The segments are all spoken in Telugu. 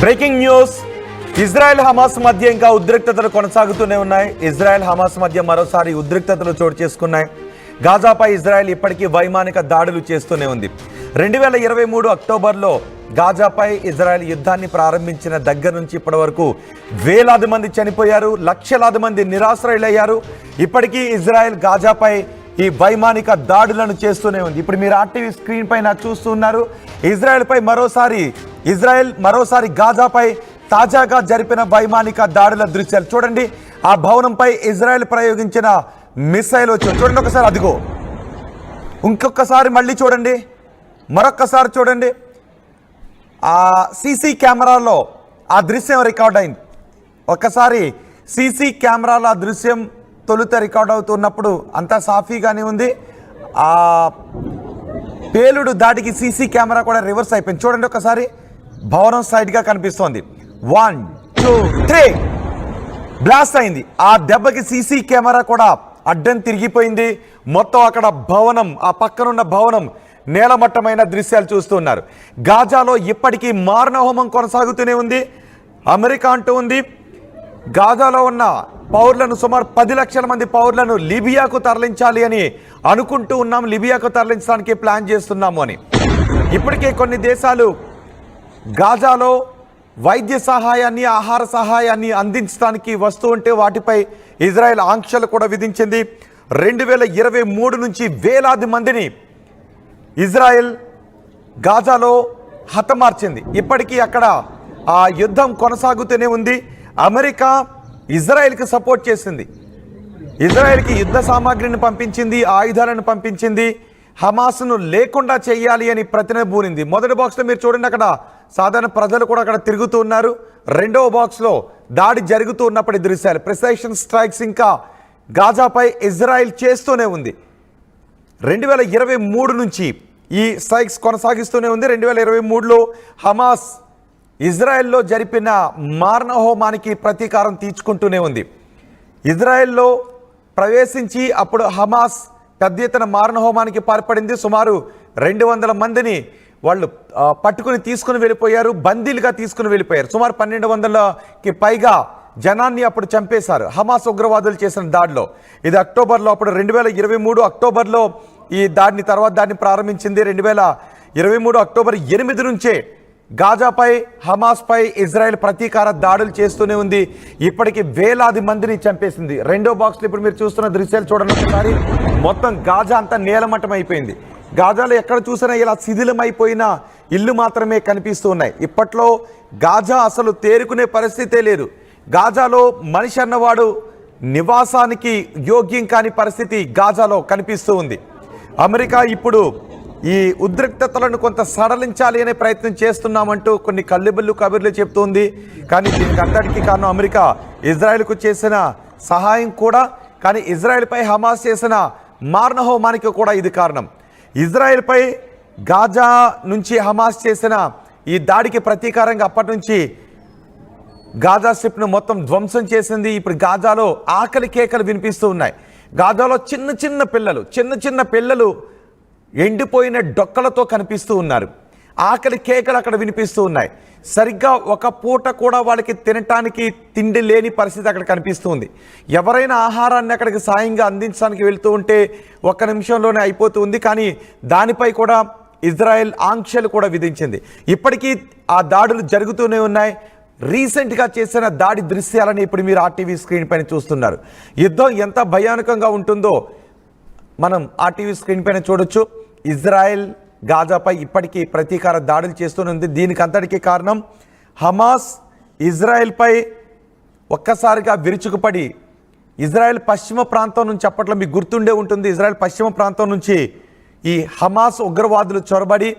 Breaking news. ఇజ్రాయెల్ హమాస్ మధ్య ఇంకా ఉద్రిక్తతలు కొనసాగుతూనే ఉన్నాయి. ఇజ్రాయెల్ హమాస్ మధ్య మరోసారి ఉద్రిక్తతలు చోటు చేసుకున్నాయి. గాజాపై ఇజ్రాయెల్ ఇప్పటికీ వైమానిక దాడులు చేస్తూనే ఉంది. 2023 అక్టోబర్లో గాజాపై ఇజ్రాయెల్ యుద్ధాన్ని ప్రారంభించిన దగ్గర నుంచి ఇప్పటి వరకు వేలాది మంది చనిపోయారు, లక్షలాది మంది నిరాశ్రయులయ్యారు. ఇప్పటికీ ఇజ్రాయెల్ గాజాపై ఈ వైమానిక దాడులను చేస్తూనే ఉంది. ఇప్పుడు మీరు ఆర్టీవీ స్క్రీన్ పైన చూస్తున్నారు. ఇజ్రాయెల్ మరోసారి గాజాపై తాజాగా జరిపిన వైమానిక దాడుల దృశ్యాలు చూడండి. ఆ భవనంపై ఇజ్రాయెల్ ప్రయోగించిన మిసైల్ వచ్చి చూడండి ఒకసారి, అదిగో ఇంకొకసారి మళ్ళీ చూడండి, మరొక్కసారి చూడండి. ఆ సీసీ కెమెరాలో ఆ దృశ్యం రికార్డ్ అయింది. ఒక్కసారి సీసీ కెమెరాలో ఆ దృశ్యం తొలుత రికార్డ్ అవుతున్నప్పుడు అంతా సాఫీగానే ఉంది. ఆ పేలుడు దాడికి సీసీ కెమెరా కూడా రివర్స్ అయిపోయింది. చూడండి ఒకసారి, భవనం సైడ్గా కనిపిస్తోంది. 1 2 3 బ్లాస్ట్ అయింది. ఆ దెబ్బకి సీసీ కెమెరా కూడా అడ్డం తిరిగిపోయింది. మొత్తం అక్కడ భవనం, ఆ పక్కనున్న భవనం నేలమట్టమైన దృశ్యాలు చూస్తున్నారు. గాజాలో ఇప్పటికీ మారణహోమం కొనసాగుతూనే ఉంది. అమెరికా అంటూ ఉంది గాజాలో ఉన్న పౌరులను, సుమారు 10 లక్షల మంది పౌరులను లిబియాకు తరలించాలి అని అనుకుంటూ ఉన్నాం, లిబియాకు తరలించడానికి ప్లాన్ చేస్తున్నాము అని. ఇప్పటికే కొన్ని దేశాలు గాజాలో వైద్య సహాయాన్ని, ఆహార సహాయాన్ని అందించడానికి వస్తూ ఉంటే వాటిపై ఇజ్రాయెల్ ఆంక్షలు కూడా విధించింది. 2023 నుంచి వేలాది మందిని ఇజ్రాయెల్ గాజాలో హతమార్చింది. ఇప్పటికీ అక్కడ ఆ యుద్ధం కొనసాగుతూనే ఉంది. అమెరికా ఇజ్రాయెల్కి సపోర్ట్ చేసింది, ఇజ్రాయెల్కి యుద్ధ సామాగ్రిని పంపించింది, ఆయుధాలను పంపించింది, హమాస్ను లేకుండా చేయాలి అని ప్రతినబూనింది. మొదటి బాక్స్లో మీరు చూడండి, అక్కడ సాధారణ ప్రజలు కూడా అక్కడ తిరుగుతూ ఉన్నారు. రెండవ బాక్స్లో దాడి జరుగుతూ ఉన్నప్పటి దృశ్యాలు. ప్రిసైషన్ స్ట్రైక్స్ ఇంకా గాజాపై ఇజ్రాయెల్ చేస్తూనే ఉంది. 2023 నుంచి ఈ స్ట్రైక్స్ కొనసాగిస్తూనే ఉంది. 2023లో హమాస్ ఇజ్రాయెల్లో జరిపిన మారణహోమానికి ప్రతీకారం తీర్చుకుంటూనే ఉంది. ఇజ్రాయెల్లో ప్రవేశించి అప్పుడు హమాస్ పెద్ద ఎత్తున మారణహోమానికి పాల్పడింది. సుమారు 200 మందిని వాళ్ళు పట్టుకుని తీసుకుని వెళ్ళిపోయారు, బందీలుగా తీసుకుని వెళ్ళిపోయారు. సుమారు 1200కి పైగా జనాన్ని అప్పుడు చంపేశారు హమాస్ ఉగ్రవాదులు చేసిన దాడిలో. ఇది అక్టోబర్లో, అప్పుడు 2023 అక్టోబర్లో ఈ దాడిని ప్రారంభించింది. 2023 అక్టోబర్ 8 నుంచే గాజాపై, హమాస్పై ఇజ్రాయెల్ ప్రతీకార దాడులు చేస్తూనే ఉంది. ఇప్పటికీ వేలాది మందిని చంపేసింది. రెండో బాక్స్లో ఇప్పుడు మీరు చూస్తున్న దృశ్యాలు చూడండి ఒకసారి. మొత్తం గాజా అంతా నేలమట్టం అయిపోయింది. గాజాలో ఎక్కడ చూసినా ఇలా శిథిలమైపోయిన ఇల్లు మాత్రమే కనిపిస్తూ ఉన్నాయి. ఇప్పట్లో గాజా అసలు తేరుకునే పరిస్థితే లేదు. గాజాలో మనిషి అన్నవాడు నివాసానికి యోగ్యం కాని పరిస్థితి గాజాలో కనిపిస్తూ ఉంది. అమెరికా ఇప్పుడు ఈ ఉద్రిక్తతలను కొంత సడలించాలి అనే ప్రయత్నం చేస్తున్నామంటూ కొన్ని కబుర్లు చెప్తోంది. కానీ దీనికి అంతటికీ కారణం అమెరికా ఇజ్రాయెల్కు చేసిన సహాయం కూడా, కానీ ఇజ్రాయెల్పై హమాస్ చేసిన మారణహోమానికి కూడా ఇది కారణం. ఇజ్రాయెల్పై గాజా నుంచి హమాస్ చేసిన ఈ దాడికి ప్రతీకారంగా అప్పటి నుంచి గాజా స్ట్రిప్ను మొత్తం ధ్వంసం చేసింది. ఇప్పుడు గాజాలో ఆకలి కేకలు వినిపిస్తూ ఉన్నాయి. గాజాలో చిన్న చిన్న పిల్లలు ఎండిపోయిన డొక్కలతో కనిపిస్తూ ఉన్నారు. ఆకలి కేకలు అక్కడ వినిపిస్తూ ఉన్నాయి. సరిగ్గా ఒక పూట కూడా వాళ్ళకి తినటానికి తిండి లేని పరిస్థితి అక్కడ కనిపిస్తుంది. ఎవరైనా ఆహారాన్ని అక్కడికి సాయంగా అందించడానికి వెళ్తూ ఉంటే 1 నిమిషంలోనే అయిపోతుంది. కానీ దానిపై కూడా ఇజ్రాయెల్ ఆంక్షలు కూడా విధించింది. ఇప్పటికీ ఆ దాడులు జరుగుతూనే ఉన్నాయి. రీసెంట్గా చేసిన దాడి దృశ్యాలని ఇప్పుడు మీరు ఆర్టీవీ స్క్రీన్ పైన చూస్తున్నారు. యుద్ధం ఎంత భయానకంగా ఉంటుందో మనం ఆర్టీవీ స్క్రీన్ పైన చూడొచ్చు. ఇజ్రాయెల్ గాజాపై ఇప్పటికీ ప్రతీకార దాడులు చేస్తూనే. దీనికి అంతటికీ కారణం హమాస్ ఇజ్రాయెల్పై ఒక్కసారిగా విరుచుకుపడి ఇజ్రాయెల్ పశ్చిమ ప్రాంతం నుంచి, అప్పట్లో మీకు గుర్తుండే ఉంటుంది, ఇజ్రాయెల్ పశ్చిమ ప్రాంతం నుంచి ఈ హమాస్ ఉగ్రవాదులు చొరబడి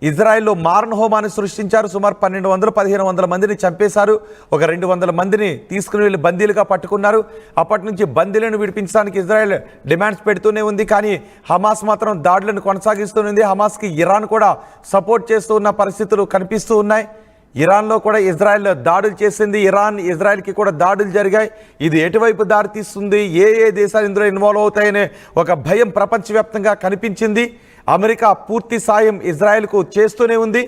ఇజ్రాయెల్లో మారణహోమాన్ని సృష్టించారు. సుమారు 1200-1500 మందిని చంపేశారు. ఒక 200 మందిని తీసుకుని వెళ్ళి బందీలుగా పట్టుకున్నారు. అప్పటి నుంచి బందీలను విడిపించడానికి ఇజ్రాయెల్ డిమాండ్స్ పెడుతూనే ఉంది. కానీ హమాస్ మాత్రం దాడులను కొనసాగిస్తూనే. హమాస్కి ఇరాన్ కూడా సపోర్ట్ చేస్తూ ఉన్న పరిస్థితులు కనిపిస్తూ ఉన్నాయి. ఇరాన్లో కూడా ఇజ్రాయెల్ దాడులు చేసింది. ఇరాన్ ఇజ్రాయెల్కి కూడా దాడులు జరిగాయి. ఇది ఎటువైపు దారితీస్తుంది, ఏ దేశాలు ఇందులో ఇన్వాల్వ్ అవుతాయనే ఒక భయం ప్రపంచవ్యాప్తంగా కనిపించింది. అమెరికా పూర్తి సాయం ఇజ్రాయెల్కు చేస్తూనే ఉంది.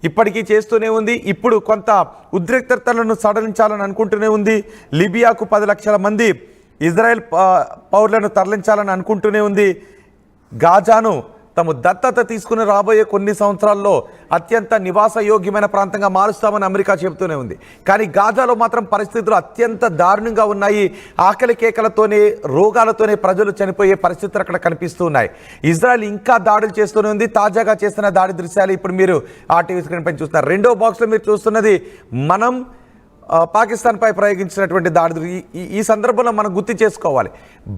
ఇప్పటికీ చేస్తూనే ఉంది. ఇప్పుడు కొంత ఉద్రిక్తతలను సడలించాలని అనుకుంటూనే ఉంది. లిబియాకు 10 లక్షల మంది ఇజ్రాయెల్ పౌరులను తరలించాలని అనుకుంటూనే ఉంది. గాజాను తమ దత్తత తీసుకుని రాబోయే కొన్ని సంవత్సరాల్లో అత్యంత నివాసయోగ్యమైన ప్రాంతంగా మారుస్తామని అమెరికా చెబుతూనే ఉంది. కానీ గాజాలో మాత్రం పరిస్థితులు అత్యంత దారుణంగా ఉన్నాయి. ఆకలి కేకలతోనే, రోగాలతోనే ప్రజలు చనిపోయే పరిస్థితులు అక్కడ కనిపిస్తూ ఉన్నాయి. ఇజ్రాయెల్ ఇంకా దాడులు చేస్తూనే ఉంది. తాజాగా చేస్తున్న దాడి దృశ్యాలు ఇప్పుడు మీరు ఆ టీవీ స్క్రీన్ పైన చూస్తున్నారు. రెండో బాక్స్లో మీరు చూస్తున్నది మనం పాకిస్తాన్పై ప్రయోగించినటువంటి దాడి. ఈ సందర్భంలో మనం గుర్తు చేసుకోవాలి,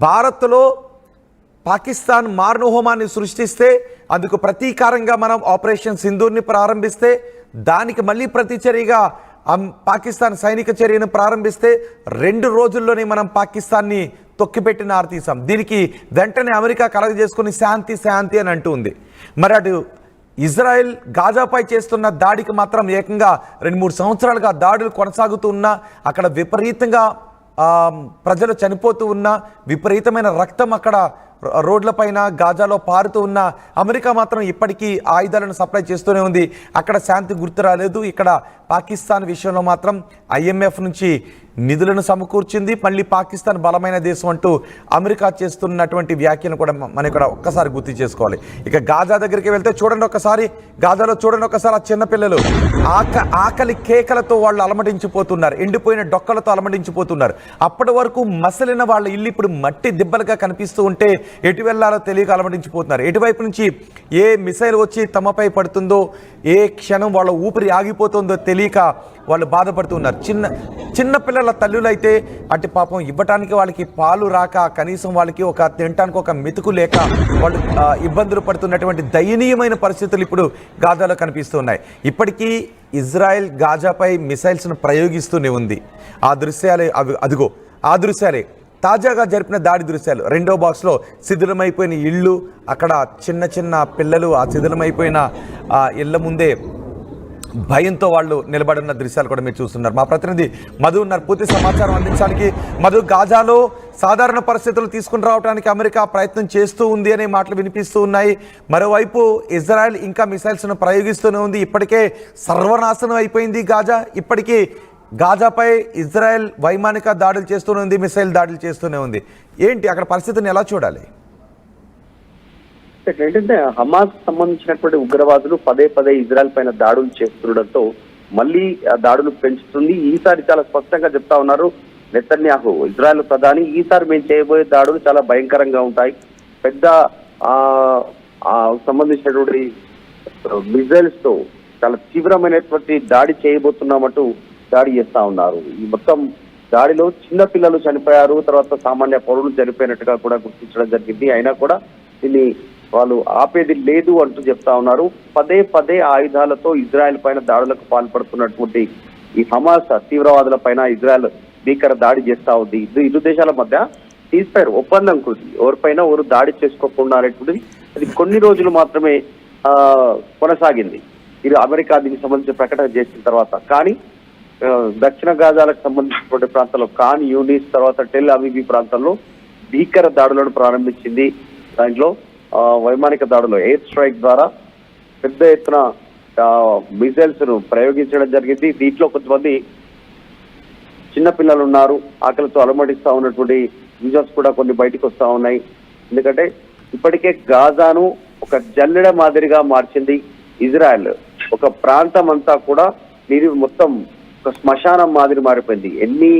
భారత్లో పాకిస్తాన్ మారణహోమాన్ని సృష్టిస్తే అందుకు ప్రతీకారంగా మనం ఆపరేషన్ సింధూర్ని ప్రారంభిస్తే, దానికి మళ్ళీ ప్రతిచర్యగా పాకిస్తాన్ సైనిక చర్యను ప్రారంభిస్తే 2 రోజుల్లోనే మనం పాకిస్తాన్ని తొక్కిపెట్టిన ఆర్తీసాం. దీనికి వెంటనే అమెరికా కలగజేసుకుని శాంతి శాంతి అని అంటూ ఉంది. మరి అటు ఇజ్రాయెల్ గాజాపై చేస్తున్న దాడికి మాత్రం ఏకంగా 2-3 సంవత్సరాలుగా దాడులు కొనసాగుతూ ఉన్నా, అక్కడ విపరీతంగా ప్రజలు చనిపోతూ ఉన్న, విపరీతమైన రక్తం అక్కడ రోడ్లపైన గాజాలో పారుతూ ఉన్న అమెరికా మాత్రం ఇప్పటికీ ఆయుధాలను సప్లై చేస్తూనే ఉంది. అక్కడ శాంతి గుర్తు రాలేదు. ఇక్కడ పాకిస్తాన్ విషయంలో మాత్రం IMF నుంచి నిధులను సమకూర్చింది. మళ్ళీ పాకిస్తాన్ బలమైన దేశం అంటూ అమెరికా చేస్తున్నటువంటి వ్యాఖ్యలను కూడా మనం ఇక్కడ ఒక్కసారి గుర్తు చేసుకోవాలి. ఇక గాజా దగ్గరికి వెళ్తే చూడండి ఒకసారి, గాజాలో చూడండి ఒకసారి, ఆ చిన్నపిల్లలు ఆకలి కేకలతో వాళ్ళు అలమటించిపోతున్నారు, ఎండిపోయిన డొక్కలతో అలమటించిపోతున్నారు. అప్పటి వరకు మసలిన వాళ్ళ ఇల్లు ఇప్పుడు మట్టి దిబ్బలుగా కనిపిస్తూ ఉంటే ఎటు వెళ్ళాలో తెలియక అలమటించిపోతున్నారు. ఎటువైపు నుంచి ఏ మిసైల్ వచ్చి తమపై పడుతుందో, ఏ క్షణం వాళ్ళ ఊపిరి ఆగిపోతుందో తెలియక వాళ్ళు బాధపడుతున్నారు. చిన్న పిల్లల తల్లులైతే అటు పాపం ఇవ్వటానికి వాళ్ళకి పాలు రాక, కనీసం వాళ్ళకి ఒక తినటానికి ఒక మెతుకు లేక వాళ్ళు ఇబ్బందులు పడుతున్నటువంటి దయనీయమైన పరిస్థితులు ఇప్పుడు గాజాలో కనిపిస్తున్నాయి. ఇప్పటికీ ఇజ్రాయెల్ గాజాపై మిసైల్స్ను ప్రయోగిస్తూనే ఉంది. ఆ దృశ్యాలే అదిగో ఆ దృశ్యాలే తాజాగా జరిపిన దాడి దృశ్యాలు. రెండో బాక్స్లో శిథిలమైపోయిన ఇళ్ళు, అక్కడ చిన్న చిన్న పిల్లలు ఆ శిథిలమైపోయిన ఇళ్ల ముందే భయంతో వాళ్ళు నిలబడిన దృశ్యాలు కూడా మీరు చూస్తున్నారు. మా ప్రతినిధి మధు ఉన్నారు పూర్తి సమాచారం అందించడానికి. మధు, గాజాలో సాధారణ పరిస్థితులు తీసుకుని రావడానికి అమెరికా ప్రయత్నం చేస్తూ ఉంది అనే మాటలు వినిపిస్తూ ఉన్నాయి. మరోవైపు ఇజ్రాయెల్ ఇంకా మిసైల్స్ను ప్రయోగిస్తూనే ఉంది. ఇప్పటికే సర్వనాశనం అయిపోయింది గాజా. ఇప్పటికీ గాజాపై ఇజ్రాయెల్ వైమానిక దాడులు చేస్తూనే ఉంది, మిసైల్ దాడులు చేస్తూనే ఉంది. ఏంటి అక్కడ పరిస్థితిని ఎలా చూడాలి? ఏంటంటే హమాస్ సంబంధించినటువంటి ఉగ్రవాదులు పదే ఇజ్రాయెల్ పైన దాడులు చేస్తుండటంతో మళ్ళీ ఆ దాడులు పెంచుతుంది. ఈసారి చాలా స్పష్టంగా చెప్తా ఉన్నారు నెతన్యాహు, ఇజ్రాయెల్ ప్రధాని, ఈసారి మేము చేయబోయే దాడులు చాలా భయంకరంగా ఉంటాయి, పెద్ద సంబంధించినటువంటి మిజైల్స్ తో చాలా తీవ్రమైనటువంటి దాడి చేయబోతున్నామంటూ దాడి చేస్తా ఉన్నారు. ఈ మొత్తం దాడిలో చిన్న పిల్లలు చనిపోయారు, తర్వాత సామాన్య పౌరులు చనిపోయినట్టుగా కూడా గుర్తించడం జరిగింది. అయినా కూడా దీన్ని వాళ్ళు ఆపేది లేదు అంటూ చెప్తా ఉన్నారు. పదే ఆయుధాలతో ఇజ్రాయెల్ పైన దాడులకు పాల్పడుతున్నటువంటి ఈ హమాస్ తీవ్రవాదుల పైన ఇజ్రాయెల్ భీకర దాడి చేస్తా ఉంది. ఇరు దేశాల మధ్య సీజ్ఫైర్ ఒప్పందం కుదిరి ఎవరిపైన ఎవరు దాడి చేసుకోకుండా అనేటువంటిది అది కొన్ని రోజులు మాత్రమే కొనసాగింది. ఇది అమెరికా దీనికి సంబంధించిన ప్రకటన చేసిన తర్వాత. కానీ దక్షిణ గాజాలకు సంబంధించినటువంటి ప్రాంతాల్లో ఖాన్ యూనిస్, తర్వాత టెల్ అవీవ్ ప్రాంతాల్లో భీకర దాడులను ప్రారంభించింది. దాంట్లో వైమానిక దాడులు, ఎయిర్ స్ట్రైక్ ద్వారా పెద్ద ఎత్తున మిసైల్స్ ను ప్రయోగించడం జరిగింది. దీంట్లో కొంతమంది చిన్నపిల్లలు ఉన్నారు, ఆకలితో అలమటిస్తా ఉన్నటువంటి విజువల్స్ కూడా కొన్ని బయటకు వస్తా ఉన్నాయి. ఎందుకంటే ఇప్పటికే గాజాను ఒక జల్లెడ మాదిరిగా మార్చింది ఇజ్రాయెల్. ఒక ప్రాంతం అంతా కూడా మొత్తం ఒక శ్మశానం మాదిరి మారిపోయింది. ఎన్ని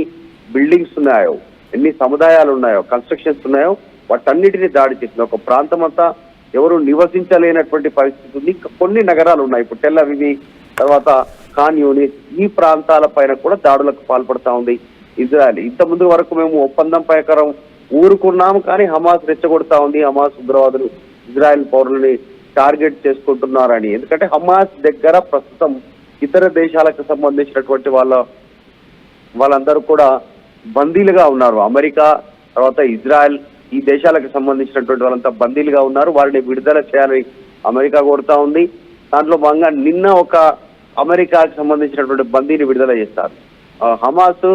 బిల్డింగ్స్ ఉన్నాయో, ఎన్ని సముదాయాలు ఉన్నాయో, కన్స్ట్రక్షన్స్ ఉన్నాయో వాటన్నిటిని దాడి చేసింది. ఒక ప్రాంతం అంతా ఎవరు నివసించలేనటువంటి పరిస్థితి ఉంది. కొన్ని నగరాలు ఉన్నాయి, ఇప్పుడు టెల్ అవీవ్, తర్వాత ఖాన్ యూనిస్, ఈ ప్రాంతాల పైన కూడా దాడులకు పాల్పడతా ఉంది ఇజ్రాయెల్. ఇంత ముందు వరకు మేము ఒప్పందం ప్రకారం ఊరుకున్నాము, కానీ హమాస్ రెచ్చగొడతా ఉంది. హమాస్ ఉగ్రవాదులు ఇజ్రాయెల్ పౌరులని టార్గెట్ చేసుకుంటున్నారని. ఎందుకంటే హమాస్ దగ్గర ప్రస్తుతం ఇతర దేశాలకు సంబంధించినటువంటి వాళ్ళందరూ కూడా బందీలుగా ఉన్నారు. అమెరికా, తర్వాత ఇజ్రాయెల్, ఈ దేశాలకు సంబంధించినటువంటి వాళ్ళంతా బందీలుగా ఉన్నారు. వారిని విడుదల చేయాలని అమెరికా కోరుతా ఉంది. దాంట్లో భాగంగా నిన్న ఒక అమెరికాకి సంబంధించినటువంటి బందీని విడుదల చేస్తారు. హమాస్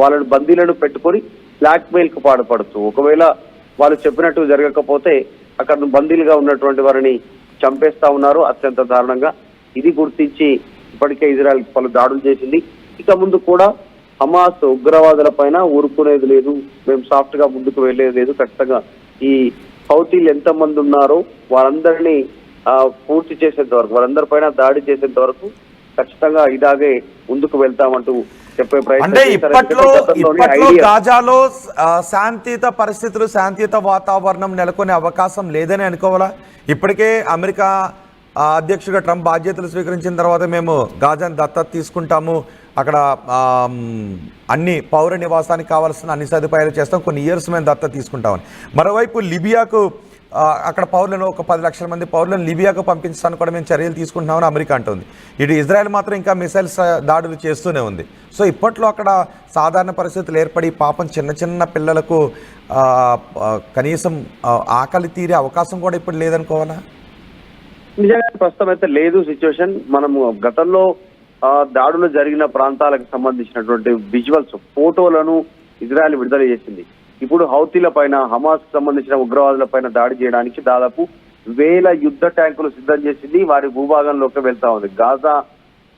వాళ్ళని బందీలను పెట్టుకొని బ్లాక్ మెయిల్ కు పాల్పడుతూ, ఒకవేళ వాళ్ళు చెప్పినట్టు జరగకపోతే అక్కడ బందీలుగా ఉన్నటువంటి వారిని చంపేస్తా ఉన్నారు అత్యంత దారుణంగా. ఇది గుర్తించి ఇప్పటికే ఇజ్రాయెల్ పలు దాడులు చేసింది. ఇక ముందు కూడా హమాస్ ఉగ్రవాదుల పైన ఊరుకునేది లేదు, మేము సాఫ్ట్ గా ముందుకు వెళ్లేది లేదు. ఖచ్చితంగా ఈ హౌతీలు ఎంతమంది ఉన్నారో వారందరినీ పూర్తి చేసేంత వరకు, వారందరిపైన దాడి చేసేంత వరకు ఖచ్చితంగా ఇలాగే ముందుకు వెళ్తామంటూ చెప్పే అంటే ఇప్పట్లో ప్రయత్నం. గాజాలో శాంతియుత పరిస్థితులు, శాంతియుత వాతావరణం నెలకొనే అవకాశం లేదని అనుకోవాలా? ఇప్పటికే అమెరికా అధ్యక్షుడిగా ట్రంప్ బాధ్యతలు స్వీకరించిన తర్వాత మేము గాజాను దత్తత తీసుకుంటాము, అక్కడ అన్ని పౌర నివాసానికి కావాల్సిన అన్ని సదుపాయాలు చేస్తాం, కొన్ని ఇయర్స్ మేము దత్తత తీసుకుంటామని. మరోవైపు లిబియాకు అక్కడ పౌరులను ఒక 10 లక్షల మంది పౌరులను లిబియాకు పంపించడానికి కూడా మేము చర్యలు తీసుకుంటున్నామని అమెరికా అంటుంది. ఇటు ఇజ్రాయెల్ మాత్రం ఇంకా మిసైల్స్ దాడులు చేస్తూనే ఉంది. సో ఇప్పట్లో అక్కడ సాధారణ పరిస్థితులు ఏర్పడి పాపం చిన్న చిన్న పిల్లలకు కనీసం ఆకలి తీరే అవకాశం కూడా ఇప్పుడు లేదనుకోవాలా? నిజంగా ప్రస్తుతం అయితే లేదు సిచ్యువేషన్. మనము గతంలో దాడులు జరిగిన ప్రాంతాలకు సంబంధించినటువంటి విజువల్స్, ఫోటోలను ఇజ్రాయెల్ విడుదల చేసింది. ఇప్పుడు హౌతీల పైన, హమాస్ సంబంధించిన ఉగ్రవాదుల పైన దాడి చేయడానికి దాదాపు 1000 యుద్ధ ట్యాంకులు సిద్ధం చేసింది. వారి భూభాగంలోకి వెళ్తా ఉంది. గాజా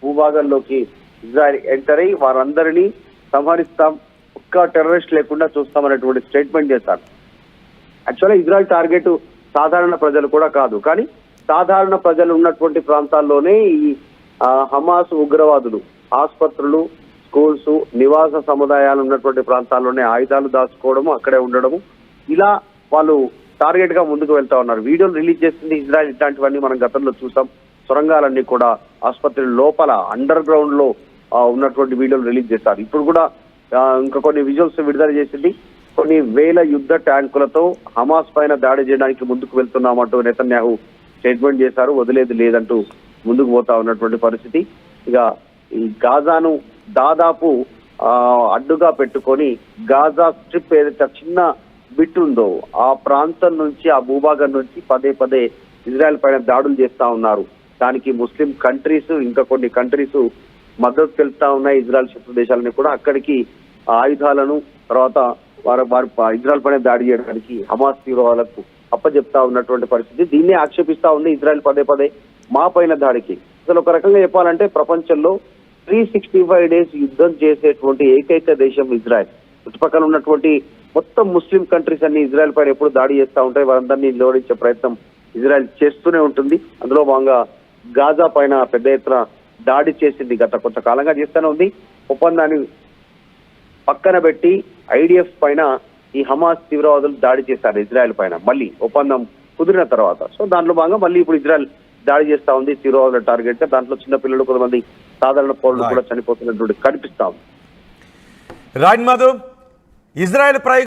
భూభాగంలోకి ఇజ్రాయెల్ ఎంటర్ అయ్యి వారందరినీ సంహరిస్తాం, ఒక్క టెర్రరిస్ట్ లేకుండా చూస్తామనేటువంటి స్టేట్మెంట్ చేశారు. యాక్చువల్గా ఇజ్రాయెల్ టార్గెట్ సాధారణ ప్రజలు కూడా కాదు, కానీ సాధారణ ప్రజలు ఉన్నటువంటి ప్రాంతాల్లోనే ఈ హమాస్ ఉగ్రవాదులు ఆసుపత్రులు, స్కూల్స్, నివాస సముదాయాలు ఉన్నటువంటి ప్రాంతాల్లోనే ఆయుధాలు దాచుకోవడము, అక్కడే ఉండడము, ఇలా వాళ్ళు టార్గెట్ గా ముందుకు వెళ్తా ఉన్నారు. వీడియోలు రిలీజ్ చేసింది ఇజ్రాయెల్. ఇట్లాంటివన్నీ మనం గతంలో చూసాం. సొరంగాలన్నీ కూడా ఆసుపత్రి లోపల అండర్ గ్రౌండ్ లో ఉన్నటువంటి వీడియోలు రిలీజ్ చేశారు. ఇప్పుడు కూడా ఇంకా కొన్ని విజువల్స్ విడుదల చేసింది. కొన్ని 1000 యుద్ధ ట్యాంకులతో హమాస్ పైన దాడి చేయడానికి ముందుకు వెళ్తున్నామంటూ నెతన్యాహు స్టేట్మెంట్ చేశారు. వదిలేది లేదంటూ ముందుకు పోతా ఉన్నటువంటి పరిస్థితి. ఇక ఈ గాజాను దాదాపు అడ్డుగా పెట్టుకొని గాజా స్ట్రిప్ ఏదైతే చిన్న బిట్ ఉందో ఆ ప్రాంతం నుంచి, ఆ భూభాగం నుంచి పదే ఇజ్రాయెల్ పైన దాడులు చేస్తా ఉన్నారు. దానికి ముస్లిం కంట్రీస్, ఇంకా కొన్ని కంట్రీస్ మద్దతు తెలుపుతా ఉన్నాయి. ఇజ్రాయెల్ శత్రు దేశాలని కూడా అక్కడికి ఆయుధాలను, తర్వాత వారు ఇజ్రాయెల్ పైన దాడి చేయడానికి హమాస్ తీవ్రవాదులకు అప్పచెప్తా ఉన్నటువంటి పరిస్థితి. దీన్నే ఆక్షేపిస్తా ఉంది ఇజ్రాయెల్ పదే మా పైన దాడికి. అసలు ఒక రకంగా చెప్పాలంటే ప్రపంచంలో 365 డేస్ యుద్ధం చేసేటువంటి ఏకైక దేశం ఇజ్రాయెల్. చుట్టుపక్కల ఉన్నటువంటి మొత్తం ముస్లిం కంట్రీస్ అన్ని ఇజ్రాయెల్ పైన ఎప్పుడు దాడి చేస్తూ ఉంటాయి. వారందరినీ నిరోధించే ప్రయత్నం ఇజ్రాయెల్ చేస్తూనే ఉంటుంది. అందులో భాగంగా గాజా పైన పెద్ద ఎత్తున దాడి చేసింది. గత కొంతకాలంగా చేస్తూనే ఉంది. ఒప్పందాన్ని పక్కన పెట్టి IDF పైన ఈ హమాస్ తీవ్రవాదులు దాడి చేశారు ఇజ్రాయెల్ పైన, మళ్ళీ ఒప్పందం కుదిరిన తర్వాత. సో దాంట్లో భాగంగా మళ్ళీ ఇప్పుడు ఇజ్రాయెల్ దాడి చేస్తా ఉంది తీవ్రవాదుల టార్గెట్ గా. దాంట్లో చిన్నపిల్లలు, కొంతమంది సాధారణ పౌరులు కూడా చనిపోతున్నటువంటి కనిపిస్తా ఉంది. రాజ్ మాధవ్, ఇజ్రాయెల్